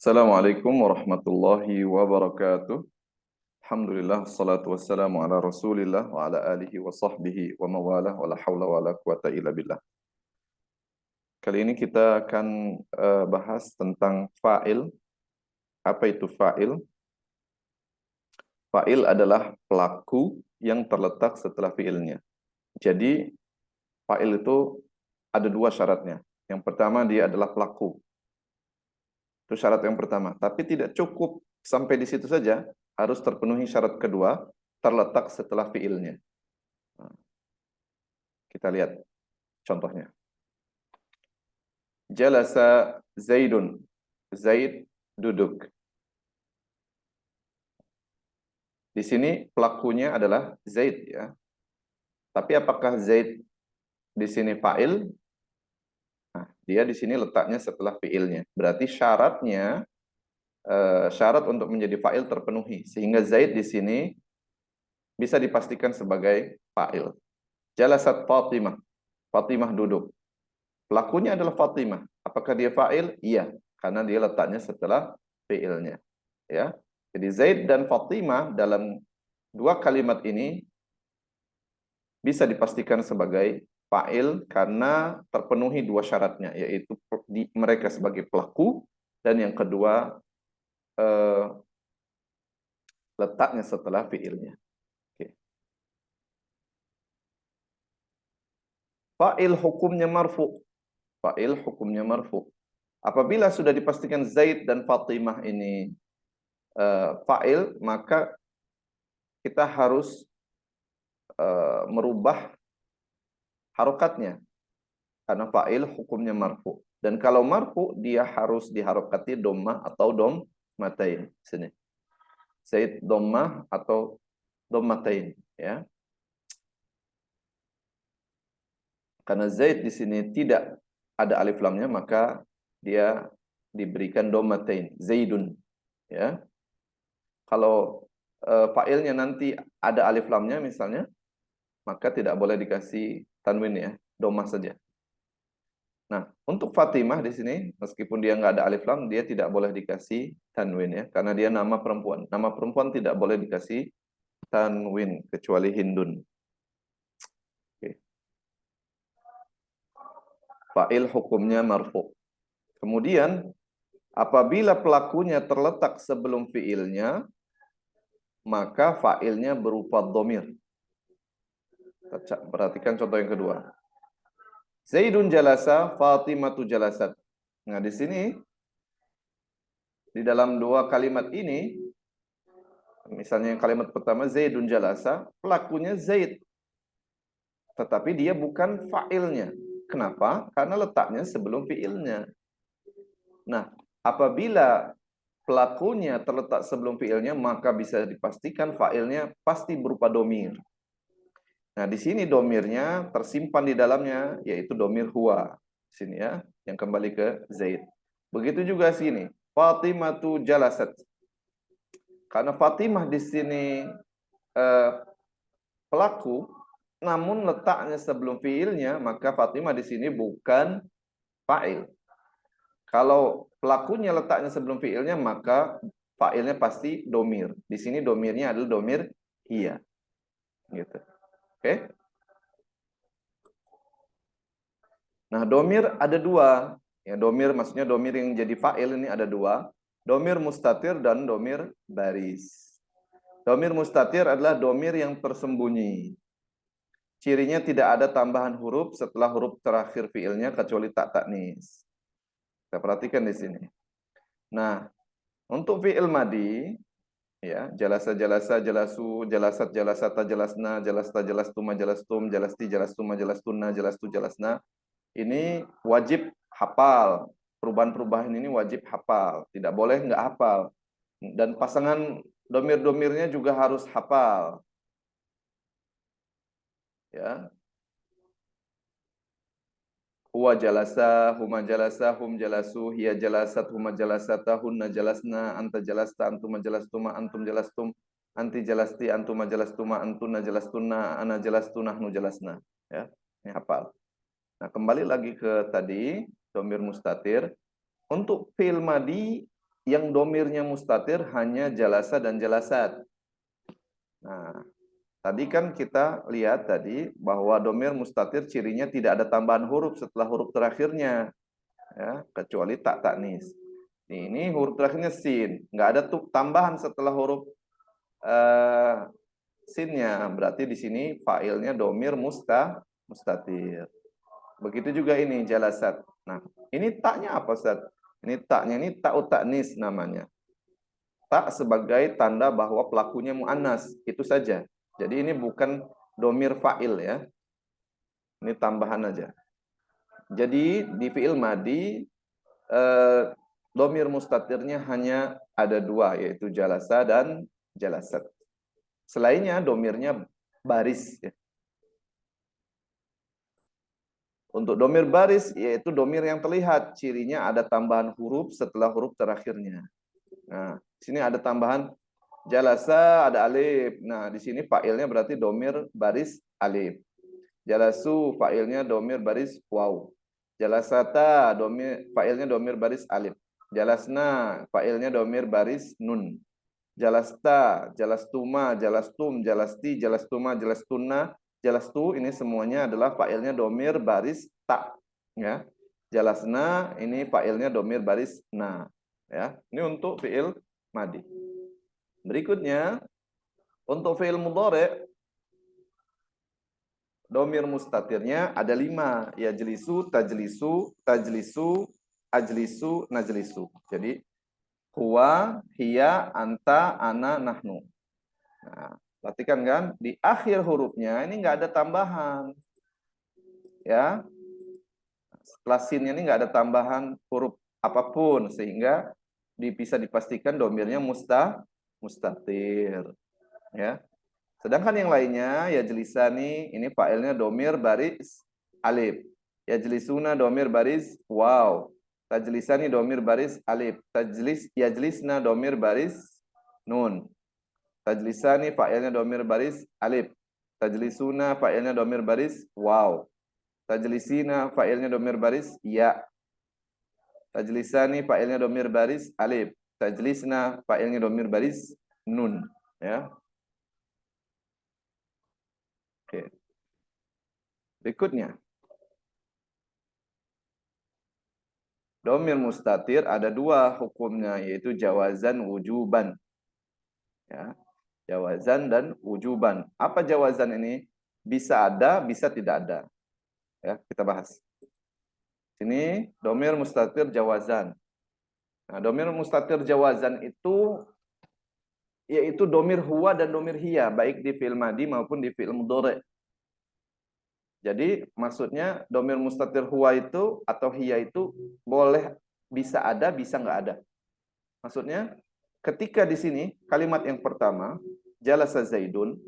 Assalamualaikum warahmatullahi wabarakatuh. Alhamdulillah, salatu wassalamu ala rasulillah wa ala alihi wa sahbihi wa mawalah wa la hawla wa la quwata illa billah. Kali ini kita akan bahas tentang fa'il. Apa itu fa'il? Fa'il adalah pelaku yang terletak setelah fi'ilnya. Jadi, fa'il itu ada dua syaratnya. Yang pertama, dia adalah pelaku. Itu syarat yang pertama. Tapi tidak cukup sampai di situ saja, harus terpenuhi syarat kedua, terletak setelah fiilnya. Nah, kita lihat contohnya. Jalasa Zaidun. Zaid duduk. Di sini pelakunya adalah Zaid, ya. Tapi apakah Zaid di sini fa'il? Nah, dia di sini letaknya setelah fiilnya. Berarti syarat untuk menjadi fa'il terpenuhi, sehingga Zaid di sini bisa dipastikan sebagai fa'il. Jalasat Fatimah. Fatimah duduk. Pelakunya adalah Fatimah. Apakah dia fa'il? Iya, karena dia letaknya setelah fi'ilnya. Ya. Jadi Zaid dan Fatimah dalam dua kalimat ini bisa dipastikan sebagai fa'il karena terpenuhi dua syaratnya, yaitu mereka sebagai pelaku dan yang kedua letaknya setelah fi'ilnya. Oke. Fa'il hukumnya marfu. Fa'il hukumnya marfu. Apabila sudah dipastikan Zaid dan Fatimah ini fa'il, maka kita harus merubah harokatnya. Karena fa'il hukumnya marfu. Dan kalau marfu, dia harus diharokati dhammah atau dhammatain. Sini. Zaid dhammah atau dhammatain. Ya. Karena Zaid di sini tidak ada alif lamnya, maka dia diberikan dhammatain. Zaidun. Ya. Kalau fa'ilnya nanti ada alif lamnya misalnya, maka tidak boleh dikasih tanwin, ya, dhammah saja. Nah, untuk Fatimah di sini, meskipun dia nggak ada alif lam, dia tidak boleh dikasih tanwin, ya, karena dia nama perempuan. Nama perempuan tidak boleh dikasih tanwin kecuali Hindun. Oke. Fa'il hukumnya marfu. Kemudian apabila pelakunya terletak sebelum fiilnya, maka fa'ilnya berupa dhamir. Perhatikan contoh yang kedua. Zaidun jalasa, Fatimatu jalasat. Nah, di sini di dalam dua kalimat ini, misalnya yang kalimat pertama Zaidun jalasa, pelakunya Zaid. Tetapi dia bukan fa'ilnya. Kenapa? Karena letaknya sebelum fiilnya. Nah, apabila pelakunya terletak sebelum fiilnya, maka bisa dipastikan fa'ilnya pasti berupa domir. Nah, di sini domirnya tersimpan di dalamnya, yaitu domir huwa. Sini, ya, yang kembali ke Zaid. Begitu juga sini, Fatimatu jalasat. Karena Fatimah di sini pelaku, namun letaknya sebelum fiilnya, maka Fatimah di sini bukan fa'il. Kalau pelakunya letaknya sebelum fiilnya, maka fa'ilnya pasti domir. Di sini domirnya adalah domir hiya. Gitu. Oke? Nah, domir ada dua. Ya, domir maksudnya domir yang jadi fa'il ini ada dua. Domir mustatir dan domir baris. Domir mustatir adalah domir yang tersembunyi. Cirinya tidak ada tambahan huruf setelah huruf terakhir fiilnya kecuali tak taknis. Kita perhatikan di sini. Nah, untuk fiil madi, ya, jalasa jalasa jalasu jalasat jalasata jalasna jalasta jalastuma jalastum jalasti jalastuma jalastuna jalastu jalasna, ini wajib hafal. Perubahan-perubahan ini wajib hafal, tidak boleh nggak hafal. Dan pasangan domir-domirnya juga harus hafal. Ya. Huwa jalasa, huma jalasa, hum jalasu, hiya jalasat, huma jalasata, hunna jalasna, anta jalasta, antuma jalastuma, antum jalastum, anti jalasti, antuma jalastuma, antuna jalastuna, ana jalastu, nahnu jalasna. Ya, ini hafal. Nah, kembali lagi ke tadi, domir mustatir. Untuk fi'il madi yang domirnya mustatir hanya jalasa dan jalasat. Nah, tadi kan kita lihat tadi bahwa domir mustatir cirinya tidak ada tambahan huruf setelah huruf terakhirnya, ya, kecuali tak taknis. Ini huruf terakhirnya sin, nggak ada tuh tambahan setelah huruf sinnya. Berarti di sini fa'ilnya domir mustatir. Begitu juga ini jalasat. Nah, ini taknya apa, Ustaz? Ini taknya ini ta'ut taknis namanya. Tak sebagai tanda bahwa pelakunya mu'annas, itu saja. Jadi ini bukan domir fa'il ya. Ini tambahan aja. Jadi di fi'il madi domir mustatirnya hanya ada dua, yaitu jalasa dan jalasat. Selainnya domirnya baris ya. Untuk domir baris yaitu domir yang terlihat, cirinya ada tambahan huruf setelah huruf terakhirnya. Nah, sini ada tambahan jalasa, ada alif. Nah, di sini fa'ilnya berarti domir baris alif. Jalasu fa'ilnya domir baris waw. Jalasata fa'ilnya domir baris alif. Jalasna fa'ilnya domir baris nun. Jalasta, jalastuma, jalastum, jalasti, jalastuma, jalastunna, jalastu ini semuanya adalah fa'ilnya domir baris ta. Ya. Jalasna ini fa'ilnya domir baris na. Ya. Ini untuk fi'il madi. Berikutnya untuk fi'il mudhari' domir mustatirnya ada 5. Yajlisu, tajlisu, tajlisu, ajlisu, najlisu. Jadi huwa, hiya, anta, ana, nahnu. Nah, perhatikan kan di akhir hurufnya ini nggak ada tambahan. Ya. Setelah sinnya ini nggak ada tambahan huruf apapun sehingga bisa dipastikan domirnya mustatir. Ya. Sedangkan yang lainnya ya jelisani ini fa'ilnya domir baris alif. Ya jelisuna domir baris waw. Tajlisani domir baris alif. Yajlisna domir baris nun. Tajlisani fa'ilnya domir baris alif. Tajlisuna fa'ilnya domir baris waw. Tajlisina fa'ilnya domir baris ya. Tajlisani fa'ilnya domir baris alif. Tajlisna fa'ilnya domir baris nun. Ya. Oke. Berikutnya. Domir mustatir ada 2 hukumnya, yaitu jawazan wujuban. Ya. Jawazan dan wujuban. Apa jawazan ini? Bisa ada, bisa tidak ada. Ya, kita bahas. Sini domir mustatir jawazan. Nah, domir mustatir jawazan itu yaitu domir huwa dan domir hiya, baik di fi'il madi maupun di fi'il mudhari'. Jadi maksudnya domir mustatir huwa itu atau hiya itu boleh bisa ada, bisa nggak ada. Maksudnya ketika di sini kalimat yang pertama jalasa Zaidun,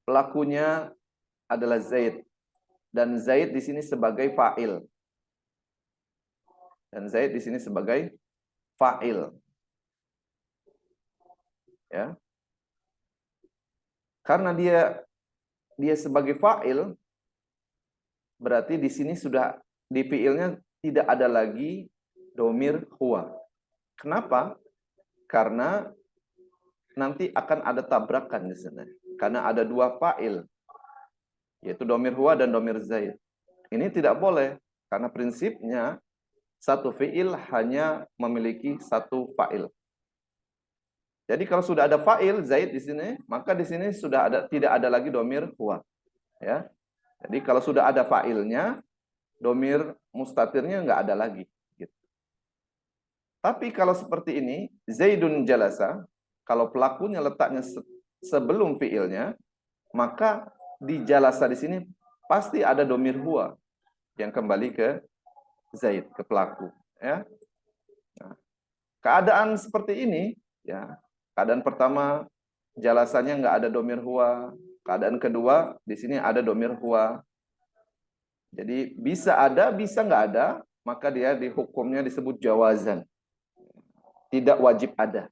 pelakunya adalah Zaid dan Zaid di sini sebagai fa'il. Dan Zaid di sini sebagai fa'il. Ya. Karena dia sebagai fa'il, berarti di sini sudah di fi'ilnya tidak ada lagi domir huwa. Kenapa? Karena nanti akan ada tabrakan di sana. Karena ada 2 fa'il, yaitu domir huwa dan domir Zaid. Ini tidak boleh, karena prinsipnya satu fi'il hanya memiliki 1 fa'il. Jadi kalau sudah ada fa'il Zaid di sini, maka di sini sudah tidak ada lagi domir huwa. Ya. Jadi kalau sudah ada fa'ilnya, domir mustatirnya nggak ada lagi. Gitu. Tapi kalau seperti ini, Zaidun jalasa, kalau pelakunya letaknya sebelum fi'ilnya, maka di jalasa di sini pasti ada domir huwa yang kembali ke Zaid, ke pelaku. Ya. Nah, keadaan seperti ini, ya. Keadaan pertama jalasannya nggak ada domir huwa. Keadaan kedua di sini ada domir huwa. Jadi bisa ada, bisa nggak ada, maka dia di hukumnya disebut jawazan. Tidak wajib ada.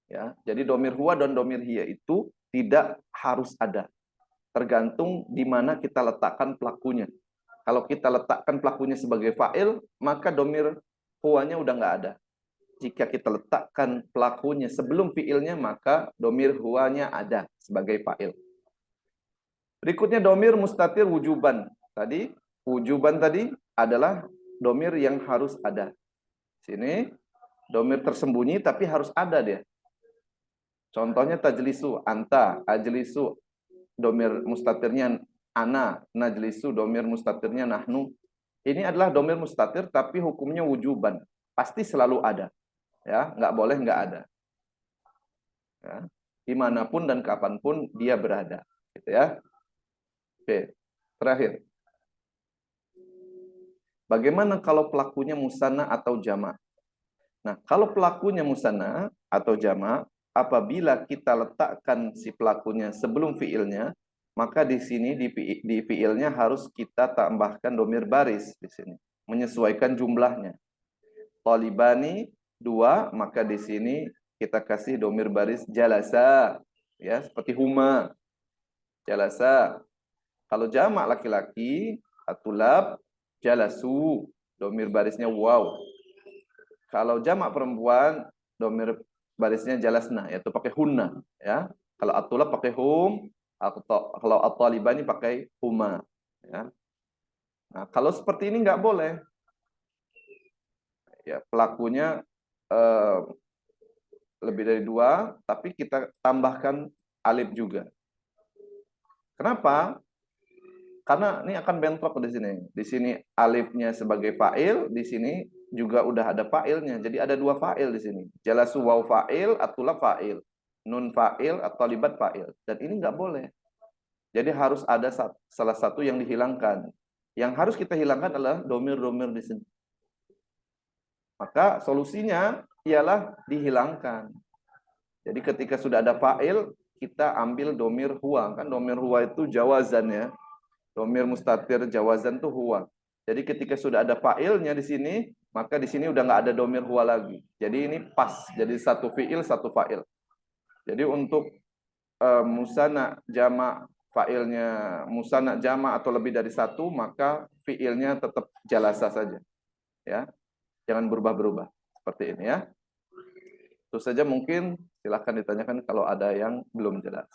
Ya, jadi domir huwa dan domir hiya itu tidak harus ada. Tergantung di mana kita letakkan pelakunya. Kalau kita letakkan pelakunya sebagai fa'il, maka domir huwanya udah nggak ada. Jika kita letakkan pelakunya sebelum fiilnya, maka domir huwanya ada sebagai fa'il. Berikutnya domir mustatir wujuban. Tadi, wujuban tadi adalah domir yang harus ada. Sini, domir tersembunyi tapi harus ada dia. Contohnya tajlisu, anta, ajlisu, domir mustatirnya ana, najlisu, domir mustatirnya nahnu. Ini adalah domir mustatir tapi hukumnya wujuban. Pasti selalu ada. Ya, nggak boleh nggak ada. Ya, dimanapun dan kapanpun dia berada. Gitu ya. Oke, terakhir. Bagaimana kalau pelakunya musanna atau jamak? Nah, kalau pelakunya musanna atau jamak, apabila kita letakkan si pelakunya sebelum fiilnya, maka di sini di fiilnya harus kita tambahkan domir baris di sini, menyesuaikan jumlahnya. Talibani 2, maka di sini kita kasih domir baris jalasa, ya seperti huma, jalasa. Kalau jamak laki-laki, atulab, jalasu, domir barisnya waw. Kalau jamak perempuan, domir barisnya jalasna, yaitu pakai hunna, ya. Kalau atulab pakai hum, kalau at-talibani pakai huma, ya. Nah, kalau seperti ini nggak boleh. Ya, pelakunya lebih dari 2, tapi kita tambahkan alif juga. Kenapa? Karena ini akan bentrok di sini. Di sini alifnya sebagai fa'il, di sini juga udah ada fa'ilnya. Jadi ada 2 fa'il di sini. Jalasu waw fa'il, atulab fa'il. Nun fa'il, atau libat fa'il. Dan ini nggak boleh. Jadi harus ada salah satu yang dihilangkan. Yang harus kita hilangkan adalah domir-domir di sini. Maka solusinya ialah dihilangkan. Jadi ketika sudah ada fa'il, kita ambil domir huwa. Kan domir huwa itu jawazan ya. Domir mustatir jawazan itu huwa. Jadi ketika sudah ada fa'ilnya di sini, maka di sini udah nggak ada domir huwa lagi. Jadi ini pas. Jadi satu fi'il, satu fa'il. Jadi untuk musana jama' fa'ilnya musana jama' atau lebih dari 1, maka fi'ilnya tetap jalasa saja. Ya. Jangan berubah-berubah. Seperti ini ya. Itu saja, mungkin silahkan ditanyakan kalau ada yang belum jelas.